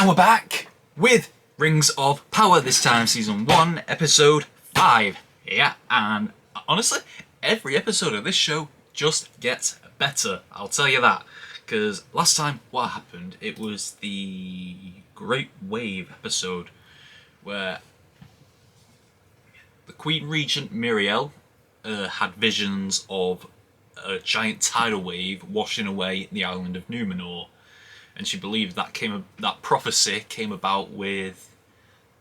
And we're back with Rings of Power, this time Season 1, Episode 5. Yeah, and honestly, every episode of this show just gets better, I'll tell you that. Because last time, what happened, it was the Great Wave episode, where the Queen Regent Miriel had visions of a giant tidal wave washing away the island of Numenor. And she believed that prophecy came about with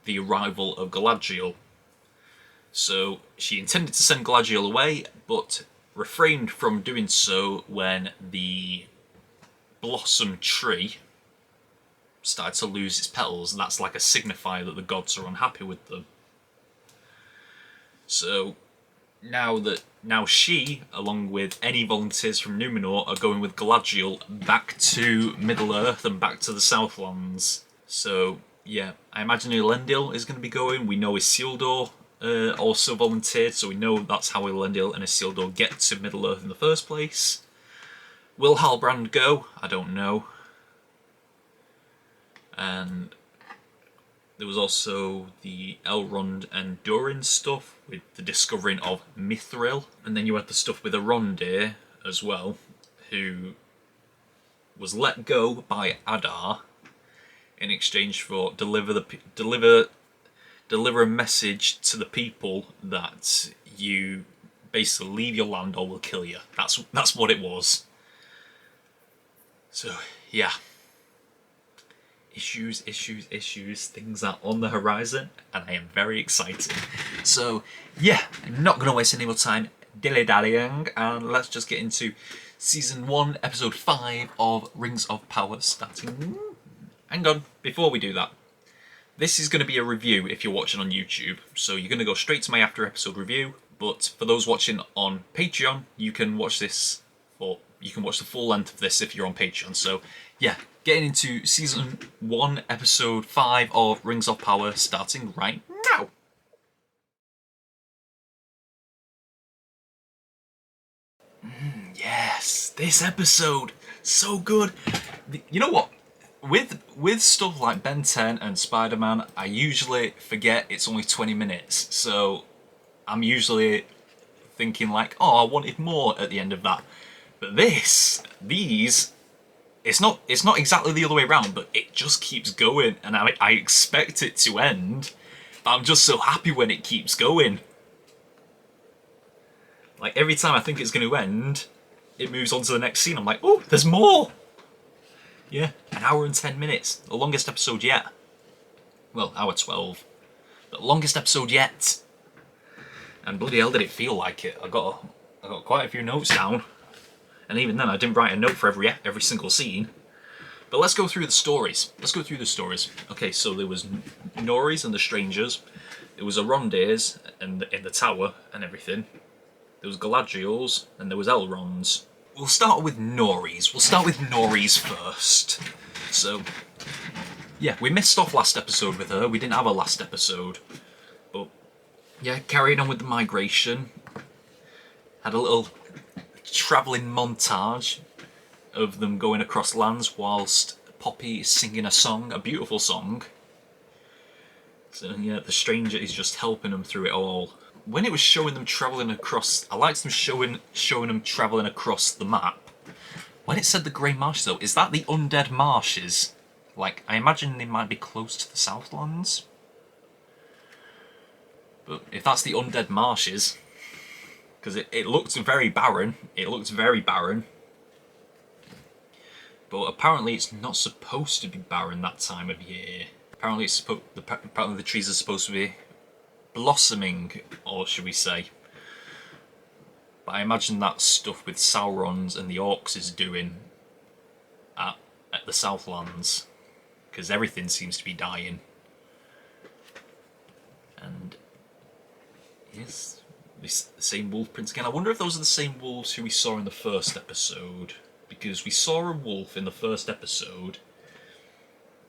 the arrival of Galadriel. So she intended to send Galadriel away, but refrained from doing so when the blossom tree started to lose its petals. That's like a signifier that the gods are unhappy with them. So now she, along with any volunteers from Numenor, are going with Galadriel back to Middle-earth and back to the Southlands. So, yeah, I imagine Elendil is going to be going. We know Isildur also volunteered, so we know that's how Elendil and Isildur get to Middle-earth in the first place. Will Halbrand go? I don't know. And there was also the Elrond and Durin stuff with the discovering of Mithril. And then you had the stuff with Arondir as well, who was let go by Adar in exchange for deliver a message to the people that you basically leave your land or we'll kill you. That's what it was. So, yeah. Issues, things are on the horizon, and I am very excited. So, yeah, I'm not going to waste any more time dilly-dallying, and let's just get into Season 1, Episode 5 of Rings of Power, starting... Hang on, before we do that, this is going to be a review if you're watching on YouTube, so you're going to go straight to my after-episode review, but for those watching on Patreon, you can watch this, or you can watch the full length of this if you're on Patreon, so, yeah. Getting into Season 1, Episode 5 of Rings of Power, starting right now. Yes, this episode, so good. You know what? With stuff like Ben 10 and Spider-Man, I usually forget it's only 20 minutes, so I'm usually thinking like, oh, I wanted more at the end of that. But these... It's not exactly the other way around, but it just keeps going, and I expect it to end. I'm just so happy when it keeps going. Like, every time I think it's going to end, it moves on to the next scene. I'm like, oh, there's more! Yeah, an hour and 10 minutes. The longest episode yet. Well, hour 12. The longest episode yet. And bloody hell did it feel like it. I got quite a few notes down. And even then, I didn't write a note for every single scene. But let's go through the stories. Okay, so there was Nori's and the Strangers. There was Arondir's and in the tower and everything. There was Galadriel's and there was Elrond's. We'll start with Nori's. First. So, yeah, we missed off last episode with her. We didn't have a last episode. But, yeah, carrying on with the migration. Had a little travelling montage of them going across lands whilst Poppy is singing a song, a beautiful song. So yeah, the stranger is just helping them through it all. When it was showing them travelling across, I liked them showing them travelling across the map. When it said the Grey Marshes though, is that the Undead Marshes? Like, I imagine they might be close to the Southlands. But if that's the Undead Marshes, because it looked very barren. But apparently it's not supposed to be barren that time of year. Apparently the trees are supposed to be blossoming, or should we say. But I imagine that stuff with Sauron's and the Orcs is doing at the Southlands. Because everything seems to be dying. And yes... the same wolf prints again. I wonder if those are the same wolves who we saw in the first episode. Because we saw a wolf in the first episode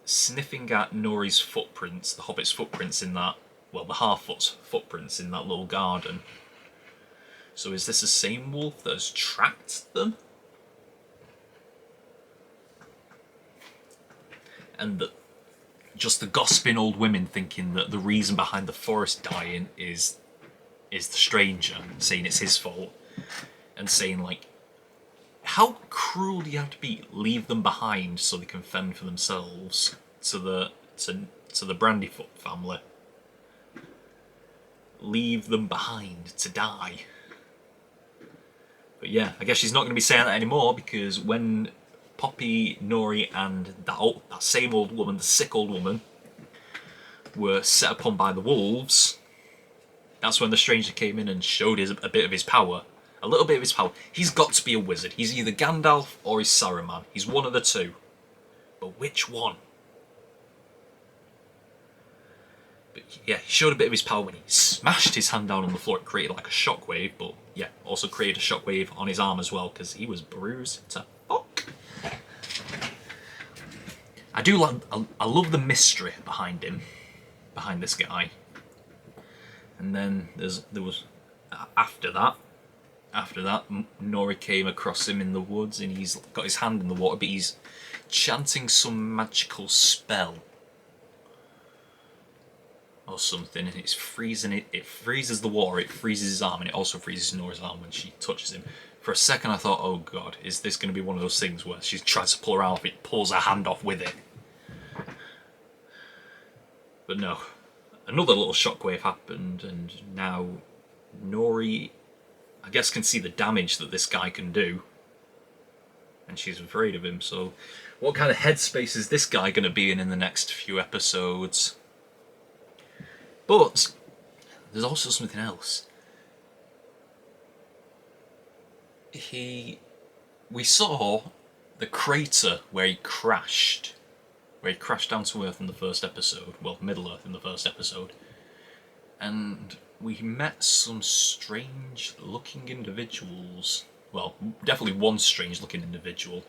sniffing at Nori's footprints, the Hobbit's footprints in that, well, the Half-Foot's footprints in that little garden. So is this the same wolf that has tracked them? And just the gossiping old women thinking that the reason behind the forest dying is the stranger, saying it's his fault, and saying like, how cruel do you have to be? Leave them behind so they can fend for themselves. To the Brandyfoot family. Leave them behind to die. But yeah, I guess she's not going to be saying that anymore, because when Poppy, Nori, and that same old woman, the sick old woman, were set upon by the wolves, that's when the stranger came in and showed a bit of his power. A little bit of his power. He's got to be a wizard. He's either Gandalf or he's Saruman. He's one of the two. But which one? But yeah, he showed a bit of his power when he smashed his hand down on the floor. It created like a shockwave, but yeah, also created a shockwave on his arm as well, because he was bruised to fuck. I love the mystery behind him, behind this guy. And then there was after that, Nori came across him in the woods, and he's got his hand in the water, but he's chanting some magical spell or something, and it's freezing it. It freezes the water, it freezes his arm, and it also freezes Nori's arm when she touches him. For a second I thought, oh god, is this going to be one of those things where she tries to pull her arm off, it pulls her hand off with it? But no. Another little shockwave happened, and now Nori, I guess, can see the damage that this guy can do, and she's afraid of him. So what kind of headspace is this guy going to be in the next few episodes? But there's also something else. We saw the crater where he crashed down to Earth in the first episode, well, Middle Earth in the first episode, and we met some strange looking individuals. Well, definitely one strange looking individual.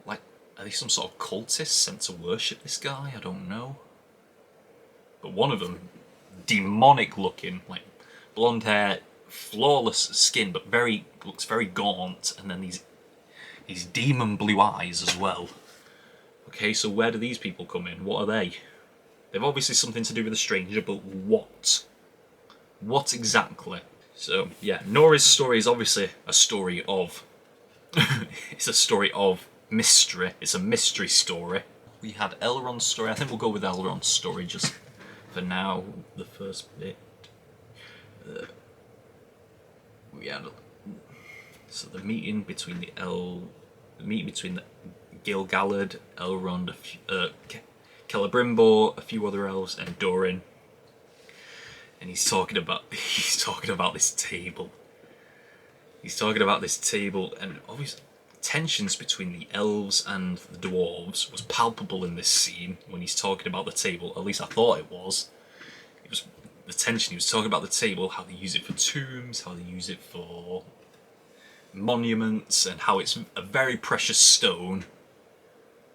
Like, are they some sort of cultists sent to worship this guy? I don't know. But one of them, demonic looking, like blonde hair, flawless skin, but looks very gaunt, and then these demon blue eyes as well. Okay, so where do these people come in? What are they? They've obviously something to do with the stranger, but what? What exactly? So yeah, Nora's story is obviously a story of it's a story of mystery. It's a mystery story. We had Elrond's story. I think we'll go with Elrond's story just for now. The first bit. We had the meeting between the Gil-galad, Elrond, Celebrimbor, a few other elves, and Durin. And he's talking about this table. He's talking about this table, and obviously tensions between the elves and the dwarves was palpable in this scene when he's talking about the table. At least I thought it was. It was the tension. He was talking about the table, how they use it for tombs, how they use it for monuments, and how it's a very precious stone,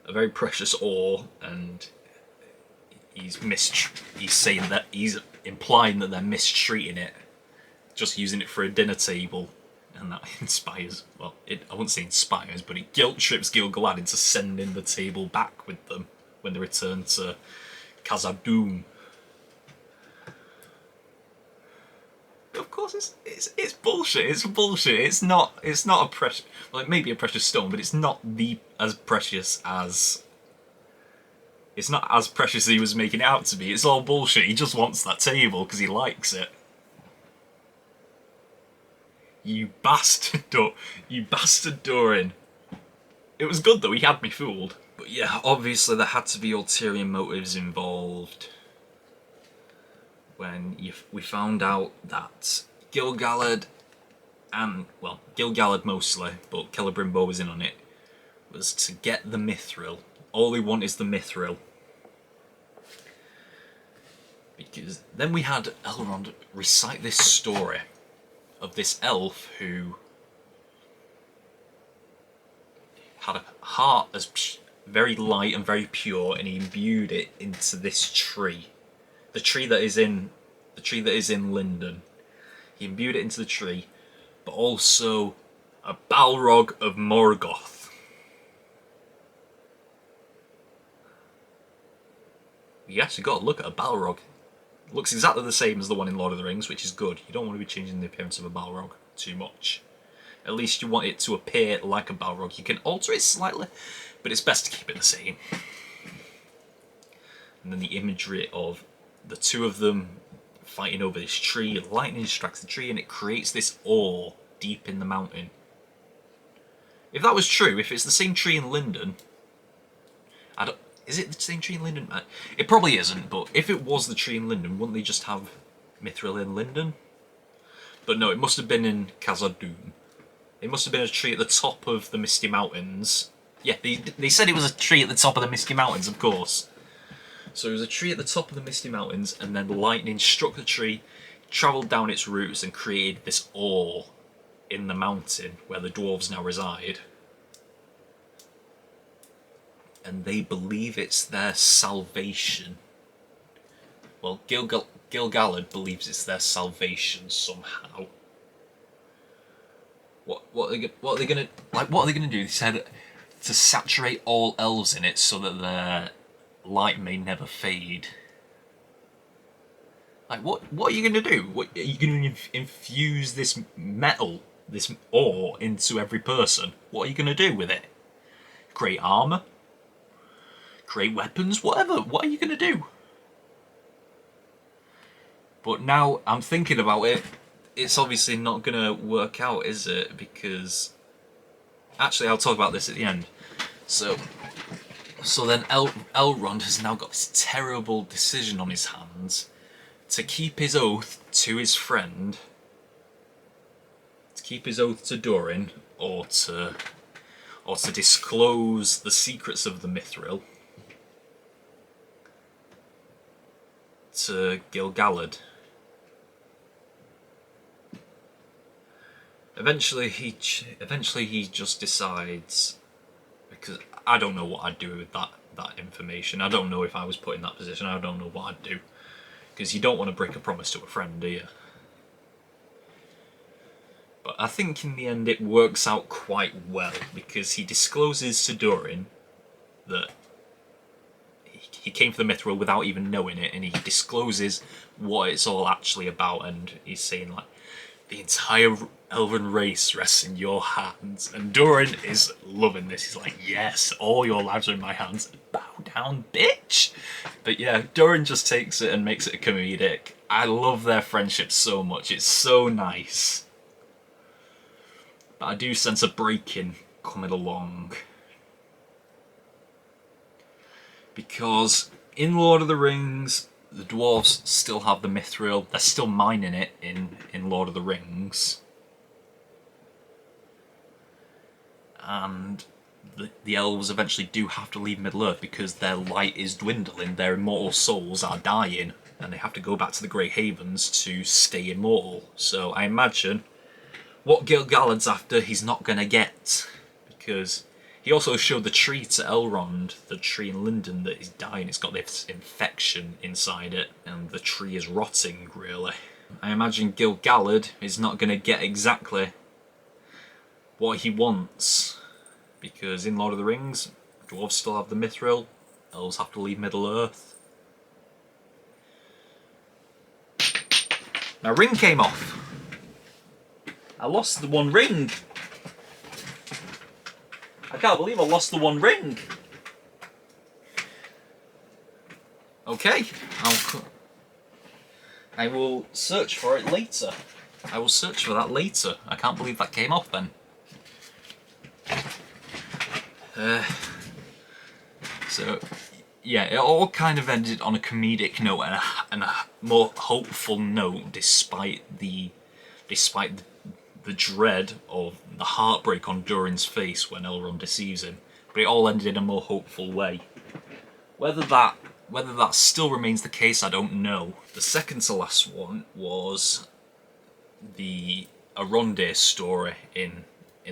a very precious ore, and he's saying that he's implying that they're mistreating it, just using it for a dinner table, and that inspires, well, I wouldn't say inspires, but it guilt trips Gil-galad into sending the table back with them when they return to Khazad-dûm. Of course, it's bullshit. It's bullshit. It's not a precious. Well, it may be a precious stone, but it's not as precious as. It's not as precious as he was making it out to be. It's all bullshit. He just wants that table because he likes it. You bastard, Durin. It was good though. He had me fooled. But yeah, obviously there had to be ulterior motives involved. When we found out that Gil-galad and, well, Gil-galad mostly, but Celebrimbor was in on it, was to get the mithril. All they want is the mithril. Because then we had Elrond recite this story of this elf who had a heart as very light and very pure, and he imbued it into this tree. The tree that is in Lindon. He imbued it into the tree, but also a Balrog of Morgoth. You actually got to look at a Balrog. It looks exactly the same as the one in Lord of the Rings, which is good. You don't want to be changing the appearance of a Balrog too much. At least you want it to appear like a Balrog. You can alter it slightly, but it's best to keep it the same. And then the imagery of the two of them fighting over this tree. Lightning strikes the tree and it creates this awe deep in the mountain. If that was true, if it's the same tree in Linden, is it the same tree in Linden? It probably isn't, but if it was the tree in Linden, wouldn't they just have Mithril in Linden? But no, it must have been in Khazad-dûm. It must have been a tree at the top of the Misty Mountains. Yeah, they said it was a tree at the top of the Misty Mountains, of course. So it was a tree at the top of the Misty Mountains, and then the lightning struck the tree, travelled down its roots, and created this awe in the mountain where the dwarves now reside. And they believe it's their salvation. Well, Gil-galad believes it's their salvation somehow. What are they gonna do? They said to saturate all elves in it so that their light may never fade. Like what are you gonna do? What are you gonna infuse this metal, this ore into every person? What are you gonna do with it? Create armor? Create weapons? Whatever. What are you gonna do? But now I'm thinking about it. It's obviously not going to work out, is it? Because... Actually, I'll talk about this at the end. So then Elrond has now got this terrible decision on his hands to keep his oath to his friend, to keep his oath to Durin, or to disclose the secrets of the Mithril to Gil-galad. Eventually he just decides, because I don't know what I'd do with that information. I don't know if I was put in that position. I don't know what I'd do, because you don't want to break a promise to a friend, do you? But I think in the end it works out quite well, because he discloses to Durin that he came for the Mithril without even knowing it, and he discloses what it's all actually about, and he's saying like, the entire Elven race rests in your hands. And Durin is loving this. He's like, yes, all your lives are in my hands. Bow down, bitch! But yeah, Durin just takes it and makes it a comedic. I love their friendship so much. It's so nice. But I do sense a break-in coming along. Because in Lord of the Rings, the dwarves still have the Mithril. They're still mining it in Lord of the Rings. And the elves eventually do have to leave Middle-earth because their light is dwindling, their immortal souls are dying, and they have to go back to the Grey Havens to stay immortal. So I imagine what Gil-galad's after he's not going to get, because he also showed the tree to Elrond, the tree in Linden that is dying. It's got this infection inside it, and the tree is rotting, really. I imagine Gil-galad is not going to get exactly what he wants, because in Lord of the Rings, dwarves still have the Mithril, elves have to leave Middle-earth. My ring came off. I lost the one ring. I can't believe I lost the one ring. Okay, I will search for it later. I will search for that later. I can't believe that came off then. So, yeah, it all kind of ended on a comedic note and a more hopeful note, despite the dread of the heartbreak on Durin's face when Elrond deceives him. But it all ended in a more hopeful way. Whether that still remains the case, I don't know. The second to last one was the Arondir story in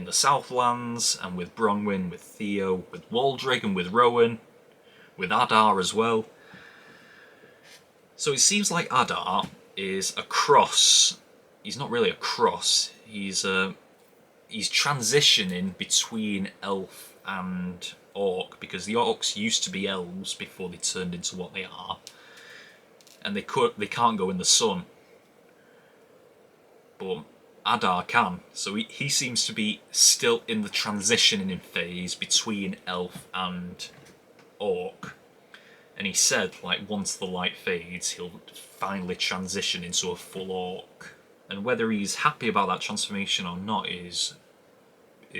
the Southlands, and with Bronwyn, with Theo, with Waldrig, and with Rowan, with Adar as well. So it seems like Adar is a cross. He's not really a cross. He's transitioning between elf and orc, because the orcs used to be elves before they turned into what they are, and they can't go in the sun. But Adar can, so he seems to be still in the transitioning phase between elf and orc. And he said, like, once the light fades, he'll finally transition into a full orc. And whether he's happy about that transformation or not is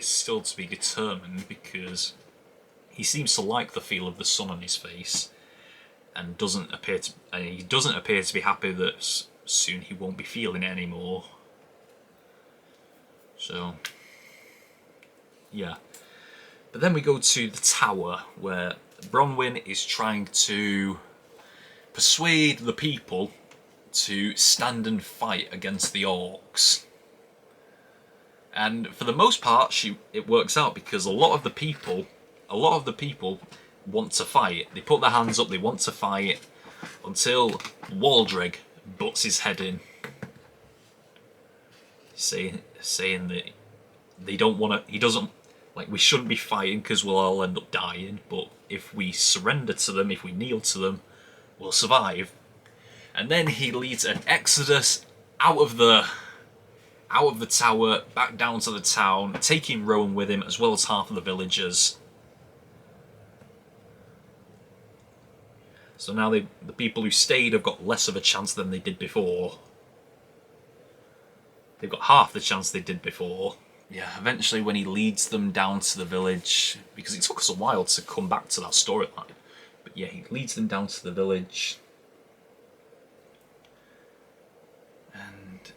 still to be determined, because he seems to like the feel of the sun on his face, and he doesn't appear to be happy that soon he won't be feeling it anymore. So, yeah. But then we go to the tower, where Bronwyn is trying to persuade the people to stand and fight against the orcs. And for the most part, it works out, because a lot of the people want to fight. They put their hands up, they want to fight, until Waldreg butts his head in, saying that they don't want to. He doesn't like, we shouldn't be fighting because we'll all end up dying. But if we surrender to them, if we kneel to them, we'll survive. And then he leads an exodus out of the tower, back down to the town, taking Rowan with him, as well as half of the villagers. So now the people who stayed have got less of a chance than they did before. They've got half the chance they did before. Yeah, eventually when he leads them down to the village, because it took us a while to come back to that storyline, but yeah, he leads them down to the village. And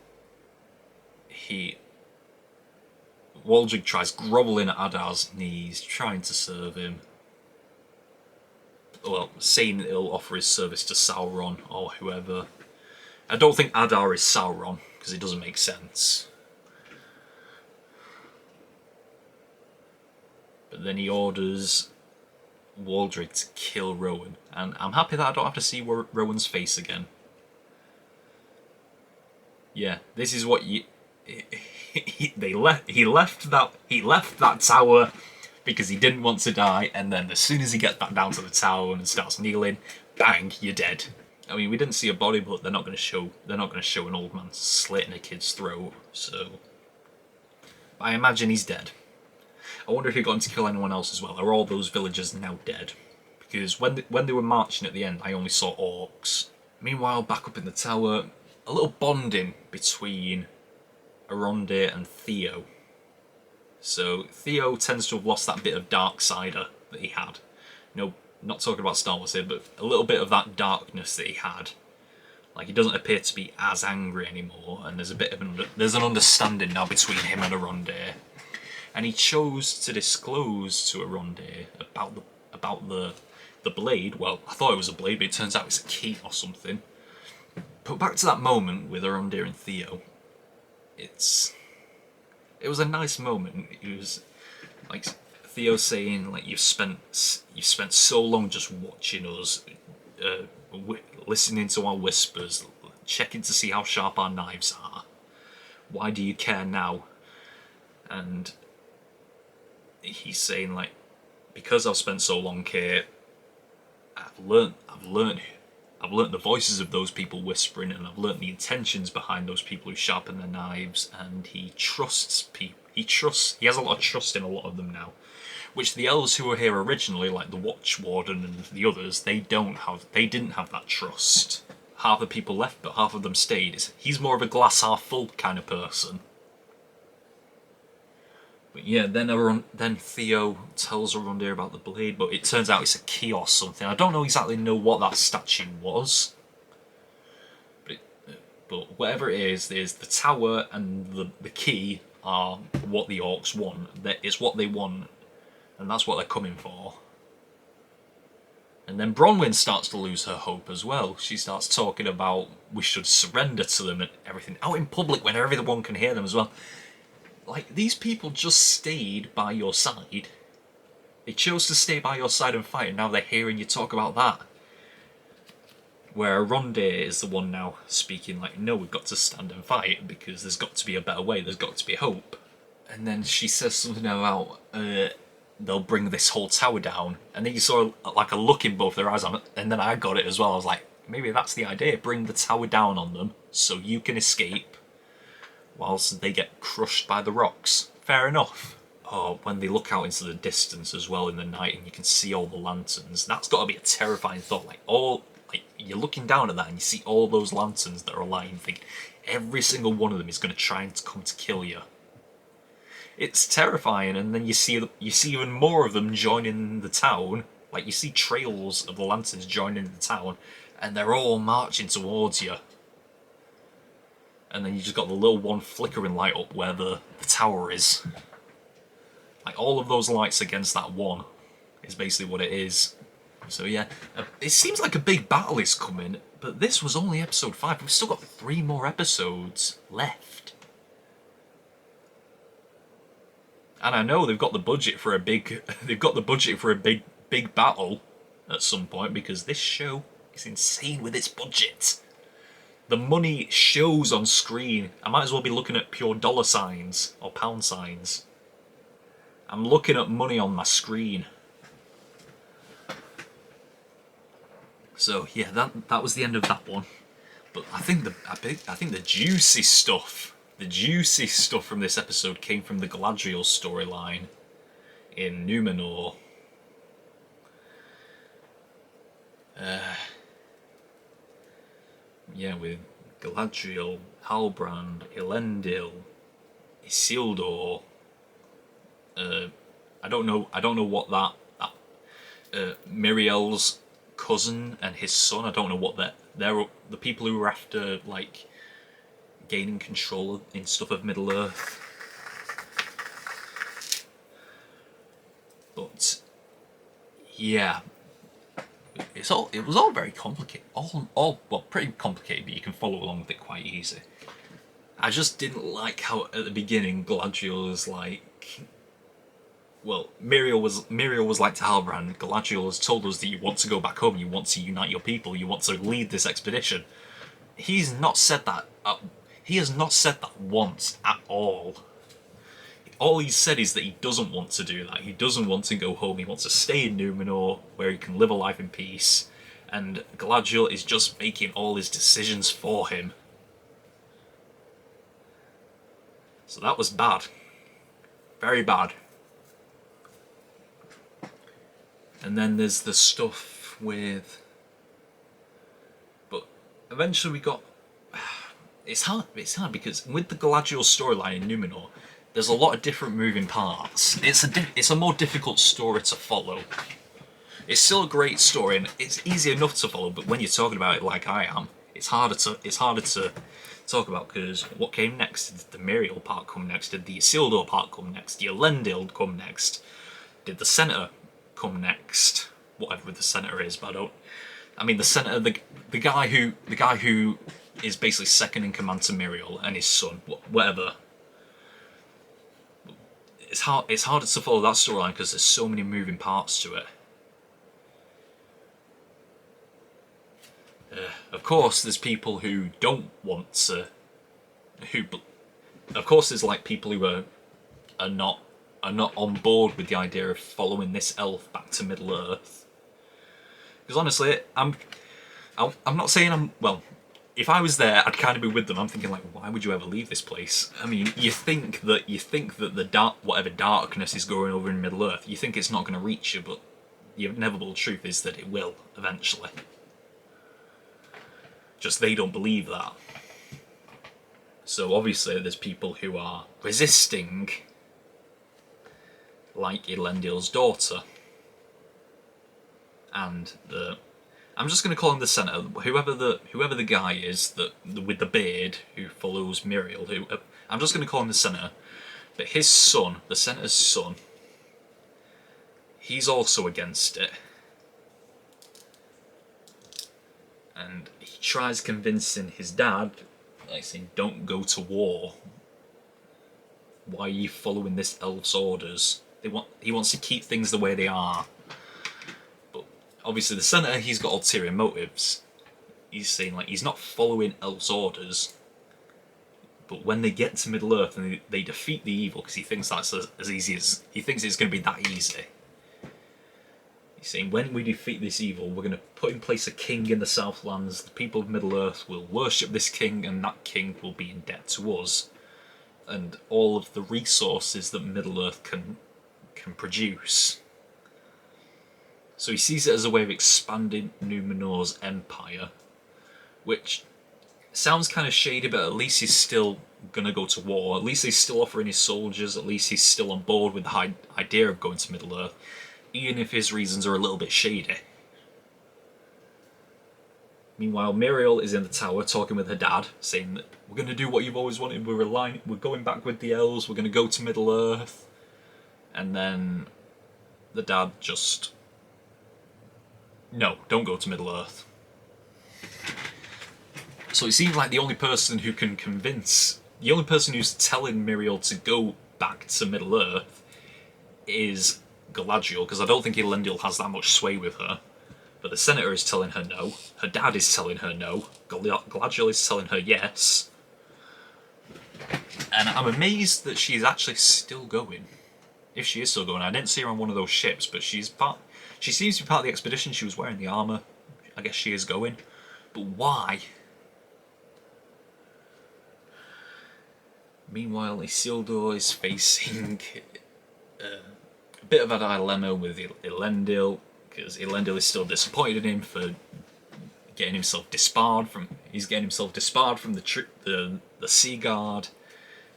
Waldreg tries grovelling at Adar's knees, trying to serve him. Well, saying that he'll offer his service to Sauron or whoever. I don't think Adar is Sauron, because it doesn't make sense. But then he orders Waldreg to kill Rowan, and I'm happy that I don't have to see Rowan's face again. Yeah, this is what he left that tower because he didn't want to die, and then as soon as he gets back down to the tower and starts kneeling, bang, you're dead. I mean, we didn't see a body, but they're not going to show an old man slitting a kid's throat. So I imagine he's dead. I wonder if he got him to kill anyone else as well. Are all those villagers now dead? Because when they were marching at the end, I only saw orcs. Meanwhile, back up in the tower, a little bonding between Arondir and Theo. So Theo tends to have lost that bit of Darksider that he had. No, not talking about Star Wars here, but a little bit of that darkness that he had. Like, he doesn't appear to be as angry anymore, and there's an understanding now between him and Arondir. And he chose to disclose to Arondir about the blade. Well, I thought it was a blade, but it turns out it's a key or something. But back to that moment with Arondir and Theo, it was a nice moment. It was like Theo saying, like, you've spent so long just watching us, listening to our whispers, checking to see how sharp our knives are. Why do you care now? And he's saying, like, because I've spent so long here, I've learnt the voices of those people whispering, and I've learnt the intentions behind those people who sharpen their knives, and he trusts people. He has a lot of trust in a lot of them now, which the elves who were here originally, like the Watch Warden and the others, they didn't have that trust. Half the people left, but half of them stayed. He's more of a glass half full kind of person. But yeah, then Theo tells Arondir about the blade, but it turns out it's a key or something. I don't exactly know what that statue was. But whatever it is the tower and the key are what the orcs want. It's what they want, and that's what they're coming for. And then Bronwyn starts to lose her hope as well. She starts talking about we should surrender to them and everything, out in public when everyone can hear them as well. Like, these people just stayed by your side. They chose to stay by your side and fight, and now they're hearing you talk about that. Where Arondir is the one now speaking, like, no, we've got to stand and fight because there's got to be a better way, there's got to be hope. And then she says something about they'll bring this whole tower down, and then you saw like a look in both their eyes on it, and then I got it as well. I was like, maybe that's the idea, bring the tower down on them so you can escape whilst they get crushed by the rocks. Fair enough. Oh, when they look out into the distance as well in the night and you can see all the lanterns, that's got to be a terrifying thought. Like you're looking down at that and you see all those lanterns that are alight and think every single one of them is going to try and come to kill you. It's terrifying, and then you see even more of them joining the town. Like you see trails of the lanterns joining the town, and they're all marching towards you. And then you just got the little one flickering light up where the tower is. Like all of those lights against that one is basically what it is. So yeah, it seems like a big battle is coming, but this was only episode 5. We've still got 3 more episodes left. And I know they've got the budget for a big battle at some point, because this show is insane with its budget. The money shows on screen. I might as well be looking at pure dollar signs or pound signs. I'm looking at money on my screen. So yeah, that was the end of that one. But I think the juicy stuff from this episode came from the Galadriel storyline in Numenor. Yeah, with Galadriel, Halbrand, Elendil, Isildur. I don't know what that Miriel's cousin and his son. I don't know what they're the people who were after like gaining control in stuff of Middle Earth. But yeah, it was all very complicated. All pretty complicated, but you can follow along with it quite easy. I just didn't like how at the beginning Galadriel was like, well, Miriel was like to Halbrand, Galadriel has told us that you want to go back home, you want to unite your people, you want to lead this expedition. He's not said that. He has not said that once at all. All he's said is that he doesn't want to do that. He doesn't want to go home. He wants to stay in Numenor, where he can live a life in peace. And Galadriel is just making all his decisions for him. So that was bad. Very bad. And then there's the stuff with... But eventually we got... It's hard because with the Galadriel storyline in Numenor, there's a lot of different moving parts. It's a more difficult story to follow. It's still a great story and it's easy enough to follow, but when you're talking about it like I am, it's harder to talk about, because what came next? Did the Miriel part come next? Did the Isildur part come next? Did Elendil come next? Did the Senator come next? Whatever the Senator is, but I mean the Senator, the guy who is basically second in command to Miriel and his son, whatever. It's harder to follow that storyline because there's so many moving parts to it. Of course, there's people who don't want to. Of course, there's like people who are not on board with the idea of following this elf back to Middle Earth. Because honestly, I'm not saying well. If I was there, I'd kind of be with them. I'm thinking like, why would you ever leave this place? I mean, you think that the whatever darkness is going over in Middle Earth, you think it's not going to reach you, but the inevitable truth is that it will eventually. Just they don't believe that. So obviously, there's people who are resisting, like Elendil's daughter, and I'm just going to call him the Senator. Whoever the guy is with the beard who follows Miriel. I'm just going to call him the Senator. But his son, the Senator's son, he's also against it, and he tries convincing his dad, like saying, "Don't go to war. Why are you following this elf's orders?" He wants to keep things the way they are. Obviously, the Senator, he's got ulterior motives. He's saying, like, he's not following elf's orders. But when they get to Middle Earth and they defeat the evil, because he thinks that's as easy as he thinks it's going to be that easy. He's saying, when we defeat this evil, we're going to put in place a king in the Southlands. The people of Middle Earth will worship this king, and that king will be in debt to us. And all of the resources that Middle Earth can produce. So he sees it as a way of expanding Numenor's empire, which sounds kind of shady, but at least he's still going to go to war. At least he's still offering his soldiers. At least he's still on board with the idea of going to Middle Earth, even if his reasons are a little bit shady. Meanwhile, Muriel is in the tower talking with her dad, saying that we're going to do what you've always wanted. We're going back with the elves. We're going to go to Middle Earth. And then the dad just... No, don't go to Middle Earth. So it seems like the only person who can convince... The only person who's telling Muriel to go back to Middle Earth is Galadriel, because I don't think Elendil has that much sway with her. But the Senator is telling her no. Her dad is telling her no. Galadriel is telling her yes. And I'm amazed that she's actually still going. If she is still going. I didn't see her on one of those ships, but she seems to be part of the expedition. She was wearing the armour. I guess she is going. But why? Meanwhile, Isildur is facing a bit of a dilemma with Elendil, because Elendil is still disappointed in him for getting himself disbarred from. He's getting himself disbarred from the Sea Guard,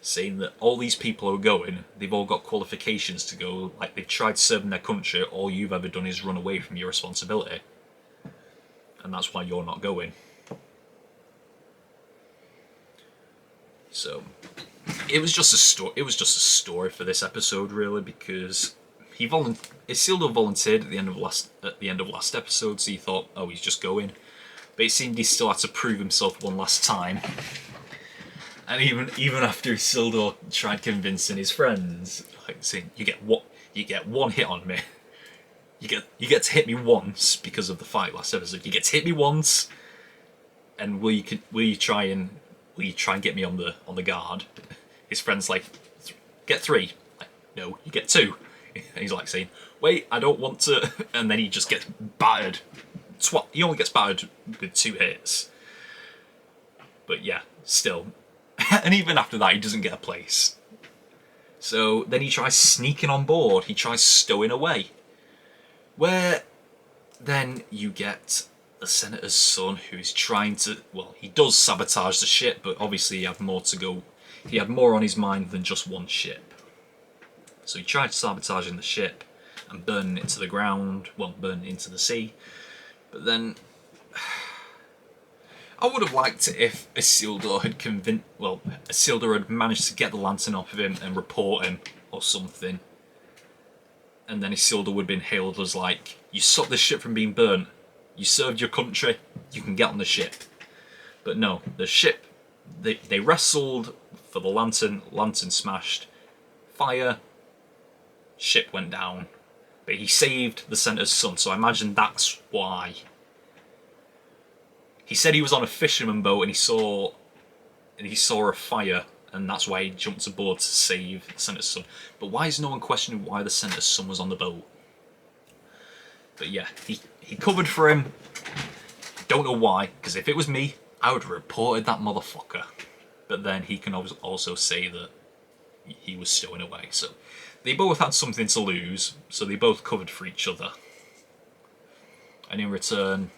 saying that all these people who are going, they've all got qualifications to go. Like, they've tried serving their country. All you've ever done is run away from your responsibility, and that's why you're not going. So it was just a story. It was just a story for this episode, really, because Isildur volunteered at the end of last episode, so you thought, oh, he's just going. But it seemed he still had to prove himself one last time. And even after Isildur tried convincing his friends, like saying, you get one hit on me. You get to hit me once because of the fight last episode. You get to hit me once, and will you try and get me on the guard? His friend's like, get 3. Like, no, you get 2. And he's like saying, wait, I don't want to. And then he just gets battered. He only gets battered with 2 hits. But yeah, still. And even after that, he doesn't get a place. So then he tries sneaking on board. He tries stowing away. Where then you get the Senator's son, who is trying to... Well, he does sabotage the ship, but obviously he had more to go. He had more on his mind than just one ship. So he tried sabotaging the ship and burning it to the ground. Well, burning it into the sea. But then... I would have liked it if Isildur had managed to get the lantern off of him and report him or something. And then Isildur would have been hailed as like, you stopped this ship from being burnt, you served your country, you can get on the ship. But no, the ship, they wrestled for the lantern smashed, fire, ship went down. But he saved the Senator's son, so I imagine that's why. He said he was on a fisherman boat and he saw a fire, and that's why he jumped aboard to save the Senator's son. But why is no one questioning why the Senator's son was on the boat? But yeah, he covered for him. Don't know why, because if it was me, I would have reported that motherfucker. But then he can also say that he was stowing away. So they both had something to lose, so they both covered for each other. And in return,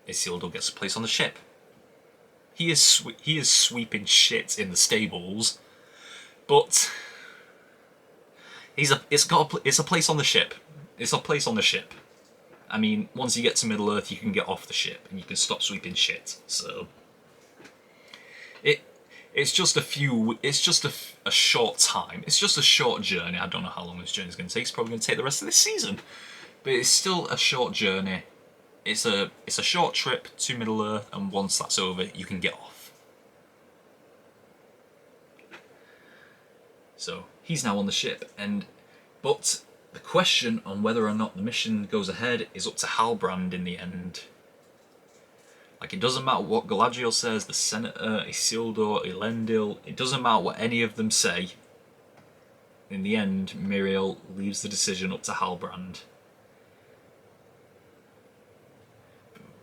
Isildur gets a place on the ship. He is sweeping shit in the stables, but it's a place on the ship. It's a place on the ship. I mean, once you get to Middle Earth, you can get off the ship and you can stop sweeping shit. So it's just a short time. It's just a short journey. I don't know how long this journey is going to take. It's probably going to take the rest of this season, but it's still a short journey. It's a short trip to Middle Earth, and once that's over, you can get off. So he's now on the ship, but the question on whether or not the mission goes ahead is up to Halbrand in the end. Like, it doesn't matter what Galadriel says, the Senator, Isildur, Elendil, it doesn't matter what any of them say. In the end, Miriel leaves the decision up to Halbrand.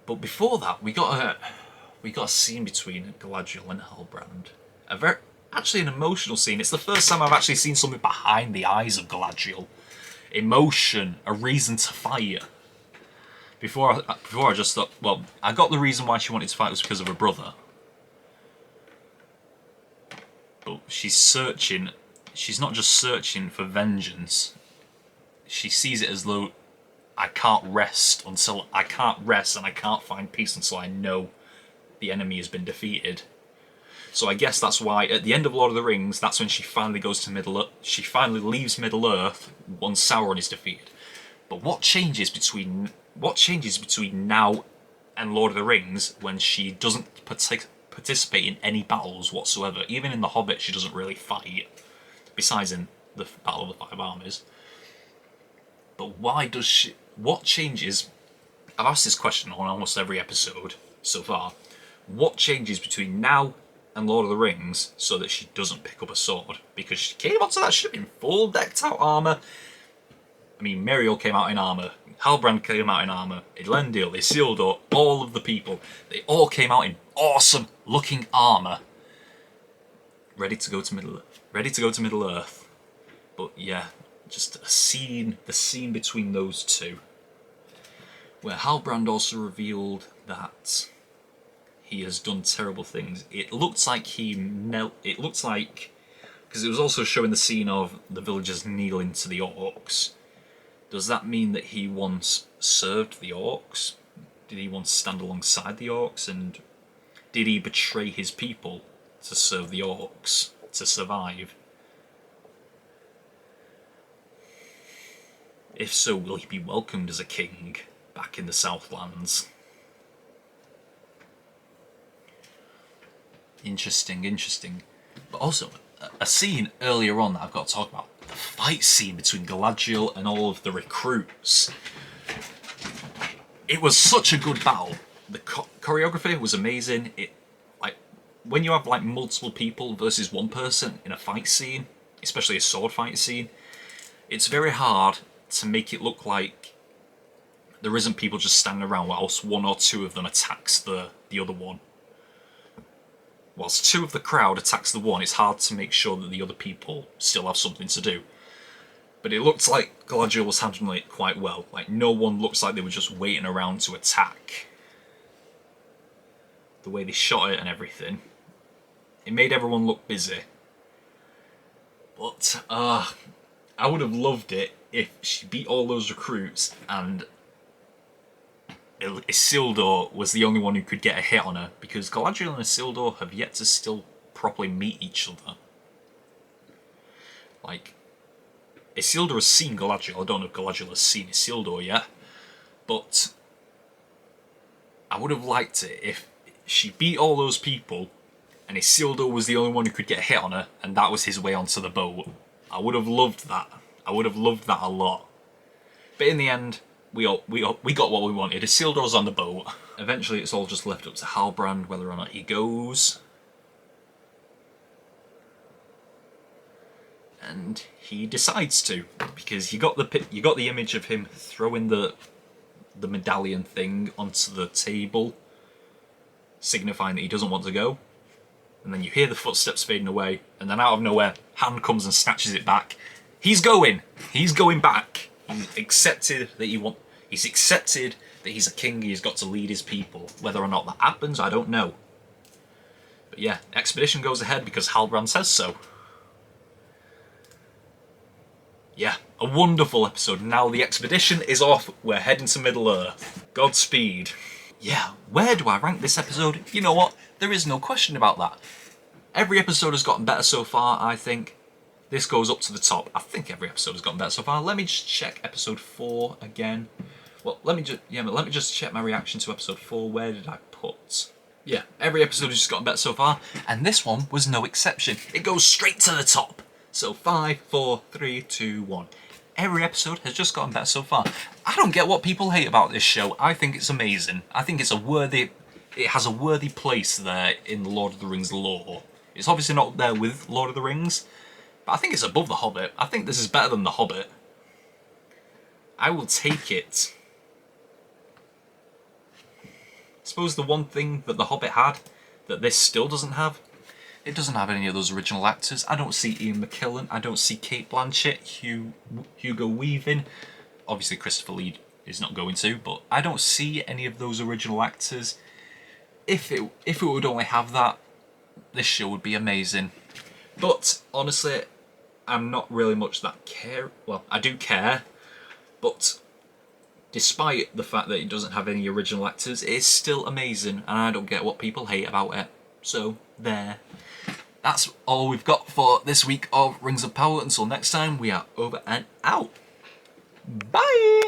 But before that, we got a scene between Galadriel and Halbrand. Actually an emotional scene. It's the first time I've actually seen something behind the eyes of Galadriel. Emotion, a reason to fight. Before I just thought, well, I got the reason why she wanted to fight was because of her brother. But she's searching. She's not just searching for vengeance. She sees it as though I can't rest and I can't find peace until I know the enemy has been defeated. So I guess that's why at the end of Lord of the Rings, that's when she finally goes to she finally leaves Middle-earth once Sauron is defeated. But what changes between now and Lord of the Rings when she doesn't participate in any battles whatsoever? Even in The Hobbit, she doesn't really fight, besides in the Battle of the Five Armies. But why does she? What changes? I've asked this question on almost every episode so far. What changes between now and Lord of the Rings so that she doesn't pick up a sword? Because she came onto that ship in full decked out armour. I mean, Miriel came out in armour, Halbrand came out in armour, Elendil, Isildur, all of the people, they all came out in awesome looking armour, ready to go to Middle-earth. But yeah, just the scene between those two, where Halbrand also revealed that he has done terrible things. It looks like because it was also showing the scene of the villagers kneeling to the orcs. Does that mean that he once served the orcs? Did he once stand alongside the orcs? And did he betray his people to serve the orcs, to survive? If so, will he be welcomed as a king back in the Southlands? Interesting. But also, a scene earlier on that I've got to talk about. The fight scene between Galadriel and all of the recruits. It was such a good battle. The choreography was amazing. When you have multiple people versus one person in a fight scene, especially a sword fight scene, it's very hard to make it look like there isn't people just standing around whilst one or two of them attacks the other one. Whilst two of the crowd attacks the one, it's hard to make sure that the other people still have something to do. But it looked like Galadriel was handling it quite well. No one looks like they were just waiting around to attack. The way they shot it and everything, it made everyone look busy. But I would have loved it if she beat all those recruits and Isildur was the only one who could get a hit on her, because Galadriel and Isildur have yet to still properly meet each other. Isildur has seen Galadriel. I don't know if Galadriel has seen Isildur yet, but I would have liked it if she beat all those people and Isildur was the only one who could get a hit on her, and that was his way onto the boat. I would have loved that. I would have loved that a lot. But in the end, we got what we wanted. Isildur's on the boat. Eventually it's all just left up to Halbrand whether or not he goes. And he decides to, because you got the image of him throwing the medallion thing onto the table, signifying that he doesn't want to go. And then you hear the footsteps fading away, and then out of nowhere, hand comes and snatches it back. He's going back. He's accepted that he's a king. He's got to lead his people. Whether or not that happens, I don't know. But yeah, expedition goes ahead because Halbrand says so. Yeah, a wonderful episode. Now the expedition is off. We're heading to Middle-earth. Godspeed. Yeah, where do I rank this episode? You know what? There is no question about that. Every episode has gotten better so far, I think. This goes up to the top. I think every episode has gotten better so far. Let me just check episode 4 again. Well, let me just check my reaction to episode 4. Where did I put? Yeah, every episode has just gotten better so far, and this one was no exception. It goes straight to the top. So 5, 4, 3, 2, 1. Every episode has just gotten better so far. I don't get what people hate about this show. I think it's amazing. I think it's it has a worthy place there in the Lord of the Rings lore. It's obviously not there with Lord of the Rings, but I think it's above The Hobbit. I think this is better than The Hobbit. I will take it. I suppose the one thing that The Hobbit had that this still doesn't have, it doesn't have any of those original actors. I don't see Ian McKellen, I don't see Kate Blanchett, Hugo Weaving. Obviously Christopher Lee is not going to, but I don't see any of those original actors. If it would only have that, this show would be amazing. But honestly, I'm not really much that care. Well, I do care, but despite the fact that it doesn't have any original actors, it's still amazing, and I don't get what people hate about it. So, there. That's all we've got for this week of Rings of Power. Until next time, we are over and out. Bye!